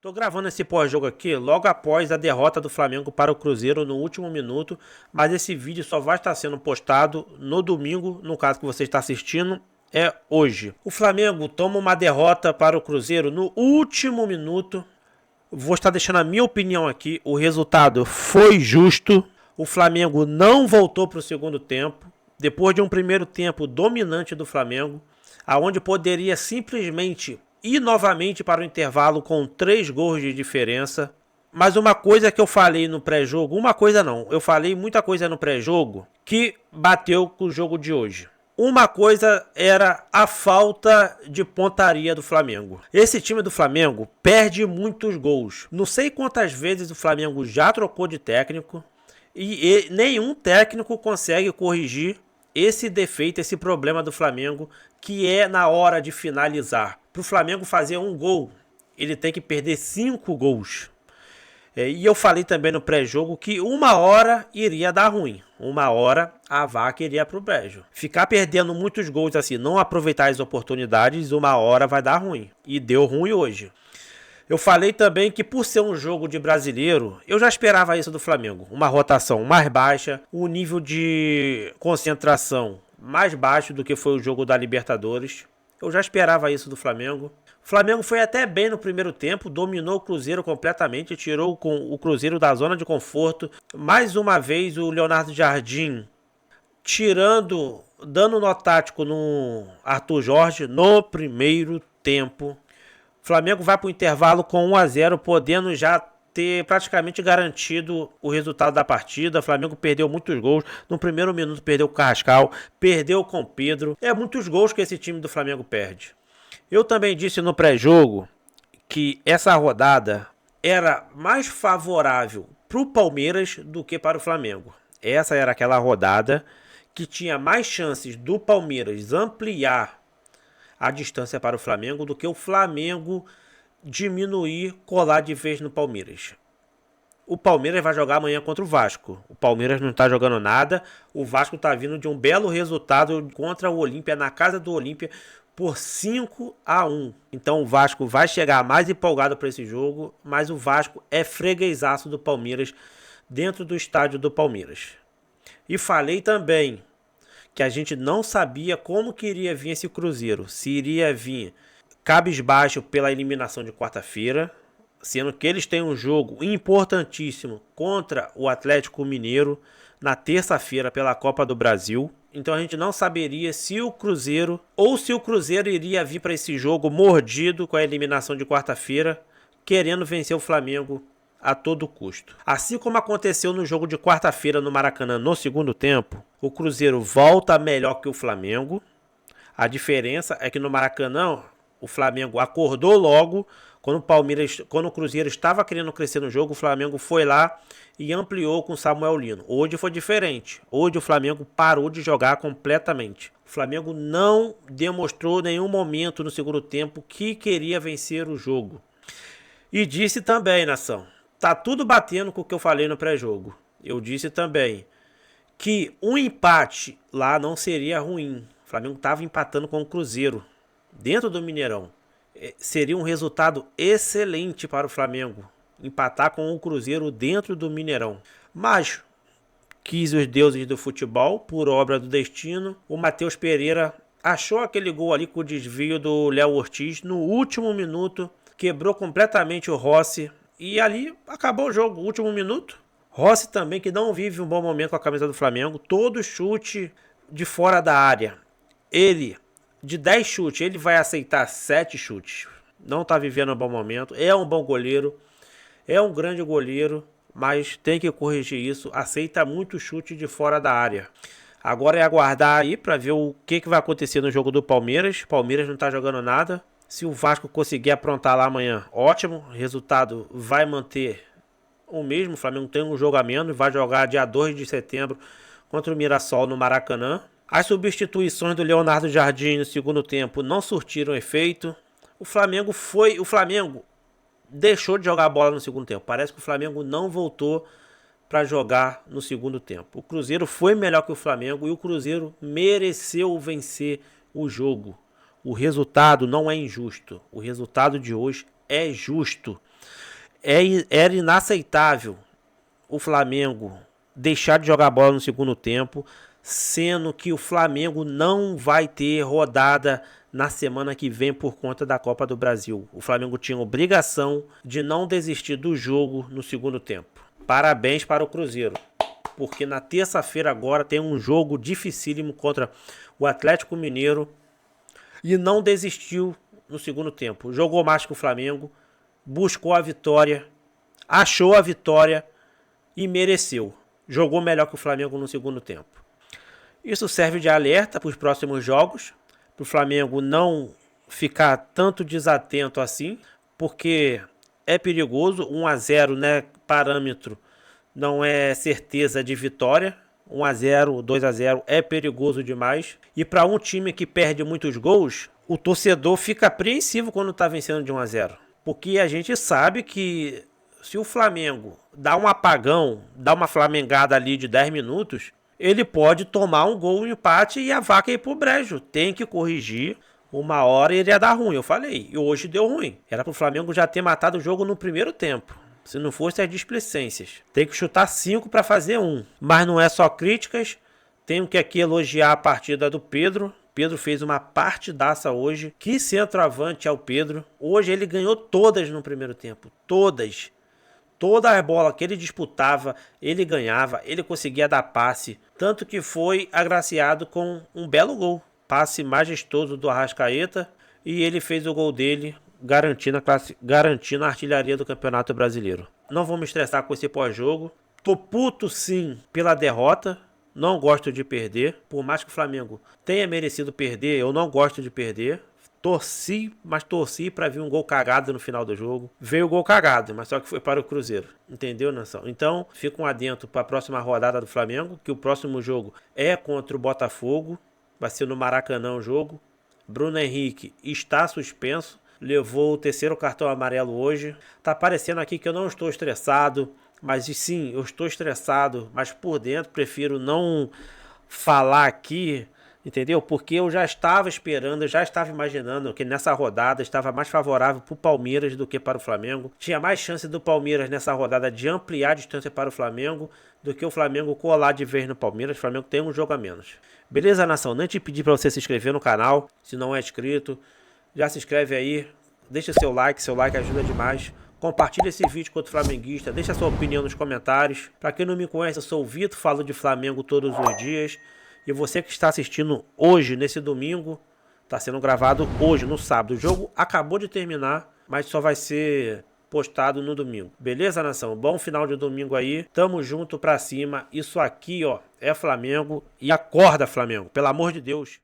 Tô gravando esse pós-jogo aqui logo após a derrota do Flamengo para o Cruzeiro no último minuto, mas esse vídeo só vai estar sendo postado no domingo, no caso que você está assistindo, é hoje. O Flamengo toma uma derrota para o Cruzeiro no último minuto. Vou estar deixando a minha opinião aqui, o resultado foi justo. O Flamengo não voltou para o segundo tempo, depois de um primeiro tempo dominante do Flamengo, aonde poderia simplesmente ir novamente para o intervalo com 3 gols de diferença. Mas uma coisa que eu falei no pré-jogo, uma coisa não, eu falei muita coisa no pré-jogo que bateu com o jogo de hoje. Uma coisa era a falta de pontaria do Flamengo. Esse time do Flamengo perde muitos gols. Não sei quantas vezes o Flamengo já trocou de técnico e nenhum técnico consegue corrigir esse defeito, esse problema do Flamengo, que é na hora de finalizar. Para o Flamengo fazer um gol, ele tem que perder 5 gols. E eu falei também no pré-jogo que uma hora iria dar ruim. Uma hora a vaca iria pro brejo. Ficar perdendo muitos gols assim, não aproveitar as oportunidades, uma hora vai dar ruim. E deu ruim hoje. Eu falei também que por ser um jogo de brasileiro, eu já esperava isso do Flamengo. Uma rotação mais baixa, um nível de concentração mais baixo do que foi o jogo da Libertadores. Eu já esperava isso do Flamengo. O Flamengo foi até bem no primeiro tempo, dominou o Cruzeiro completamente, tirou o Cruzeiro da zona de conforto. Mais uma vez o Leonardo Jardim dando nó tático no Arthur Jorge no primeiro tempo. O Flamengo vai para o intervalo com 1-0, podendo já ter praticamente garantido o resultado da partida. O Flamengo perdeu muitos gols. No primeiro minuto perdeu com o Carrascal, perdeu com o Pedro. É muitos gols que esse time do Flamengo perde. Eu também disse no pré-jogo que essa rodada era mais favorável para o Palmeiras do que para o Flamengo. Essa era aquela rodada que tinha mais chances do Palmeiras ampliar a distância para o Flamengo do que o Flamengo diminuir, colar de vez no Palmeiras. O Palmeiras vai jogar amanhã contra o Vasco. O Palmeiras não está jogando nada. O Vasco está vindo de um belo resultado contra o Olímpia, na casa do Olímpia, por 5-1. Então o Vasco vai chegar mais empolgado para esse jogo, mas o Vasco é freguesaço do Palmeiras dentro do estádio do Palmeiras. E falei também que a gente não sabia como que iria vir esse Cruzeiro. Se iria vir cabisbaixo pela eliminação de quarta-feira, sendo que eles têm um jogo importantíssimo contra o Atlético Mineiro na terça-feira pela Copa do Brasil. Então a gente não saberia se o Cruzeiro iria vir para esse jogo mordido com a eliminação de quarta-feira, querendo vencer o Flamengo a todo custo. Assim como aconteceu no jogo de quarta-feira no Maracanã no segundo tempo, o Cruzeiro volta melhor que o Flamengo. A diferença é que no Maracanã o Flamengo acordou logo. Quando o Cruzeiro estava querendo crescer no jogo, o Flamengo foi lá e ampliou com o Samuel Lino. Hoje foi diferente. Hoje o Flamengo parou de jogar completamente. O Flamengo não demonstrou em nenhum momento no segundo tempo que queria vencer o jogo. E disse também, nação, tá tudo batendo com o que eu falei no pré-jogo. Eu disse também que um empate lá não seria ruim. O Flamengo estava empatando com o Cruzeiro dentro do Mineirão. Seria um resultado excelente para o Flamengo empatar com o Cruzeiro dentro do Mineirão. Mas quis os deuses do futebol, por obra do destino, o Matheus Pereira achou aquele gol ali com o desvio do Léo Ortiz no último minuto, quebrou completamente o Rossi e ali acabou o jogo, último minuto. Rossi também, que não vive um bom momento com a camisa do Flamengo, todo chute de fora da área. De 10 chutes, ele vai aceitar 7 chutes. Não está vivendo um bom momento. É um bom goleiro. É um grande goleiro. Mas tem que corrigir isso. Aceita muito chute de fora da área. Agora é aguardar aí para ver o que vai acontecer no jogo do Palmeiras. Palmeiras não está jogando nada. Se o Vasco conseguir aprontar lá amanhã, ótimo. O resultado vai manter o mesmo. O Flamengo tem um jogo a menos. Vai jogar dia 2 de setembro contra o Mirassol no Maracanã. As substituições do Leonardo Jardim no segundo tempo não surtiram efeito. O Flamengo deixou de jogar a bola no segundo tempo. Parece que o Flamengo não voltou para jogar no segundo tempo. O Cruzeiro foi melhor que o Flamengo e o Cruzeiro mereceu vencer o jogo. O resultado não é injusto. O resultado de hoje é justo. Era inaceitável o Flamengo deixar de jogar bola no segundo tempo, sendo que o Flamengo não vai ter rodada na semana que vem por conta da Copa do Brasil. O Flamengo tinha obrigação de não desistir do jogo no segundo tempo. Parabéns para o Cruzeiro, porque na terça-feira agora tem um jogo dificílimo contra o Atlético Mineiro e não desistiu no segundo tempo. Jogou mais que o Flamengo, buscou a vitória, achou a vitória e mereceu. Jogou melhor que o Flamengo no segundo tempo. Isso serve de alerta para os próximos jogos, para o Flamengo não ficar tanto desatento assim, porque é perigoso. 1-0, né, parâmetro, não é certeza de vitória. 1-0, 2-0 é perigoso demais. E para um time que perde muitos gols, o torcedor fica apreensivo quando está vencendo de 1-0. Porque a gente sabe que se o Flamengo dá um apagão, dá uma flamengada ali de 10 minutos, ele pode tomar um gol, um empate e a vaca ir pro brejo. Tem que corrigir. Uma hora ele ia dar ruim, eu falei. E hoje deu ruim. Era pro Flamengo já ter matado o jogo no primeiro tempo. Se não fosse as displicências. Tem que chutar 5 para fazer 1. Mas não é só críticas. Tenho que aqui elogiar a partida do Pedro. Pedro fez uma partidaça hoje. Que centroavante é o Pedro. Hoje ele ganhou todas no primeiro tempo. Todas. Toda a bola que ele disputava, ele ganhava, ele conseguia dar passe. Tanto que foi agraciado com um belo gol. Passe majestoso do Arrascaeta. E ele fez o gol dele, garantindo a artilharia do Campeonato Brasileiro. Não vou me estressar com esse pós-jogo. Tô puto sim pela derrota. Não gosto de perder. Por mais que o Flamengo tenha merecido perder, eu não gosto de perder. Torci para vir um gol cagado no final do jogo. Veio o gol cagado, mas só que foi para o Cruzeiro. Entendeu, nação? Então, fica um adendo para a próxima rodada do Flamengo, que o próximo jogo é contra o Botafogo. Vai ser no Maracanã o jogo. Bruno Henrique está suspenso. Levou o terceiro cartão amarelo hoje. Tá parecendo aqui que eu não estou estressado. Mas sim, eu estou estressado. Mas por dentro prefiro não falar aqui. Entendeu? Porque eu já estava esperando, eu já estava imaginando que nessa rodada estava mais favorável para o Palmeiras do que para o Flamengo. Tinha mais chance do Palmeiras nessa rodada de ampliar a distância para o Flamengo do que o Flamengo colar de vez no Palmeiras. O Flamengo tem um jogo a menos. Beleza, nação? Nem te pedi para você se inscrever no canal, se não é inscrito. Já se inscreve aí, deixa seu like ajuda demais. Compartilha esse vídeo com outro flamenguista, deixa sua opinião nos comentários. Para quem não me conhece, eu sou o Vitor, falo de Flamengo todos os dias. E você que está assistindo hoje, nesse domingo, está sendo gravado hoje, no sábado. O jogo acabou de terminar, mas só vai ser postado no domingo. Beleza, nação? Bom final de domingo aí. Tamo junto pra cima. Isso aqui, ó, é Flamengo. E acorda, Flamengo. Pelo amor de Deus.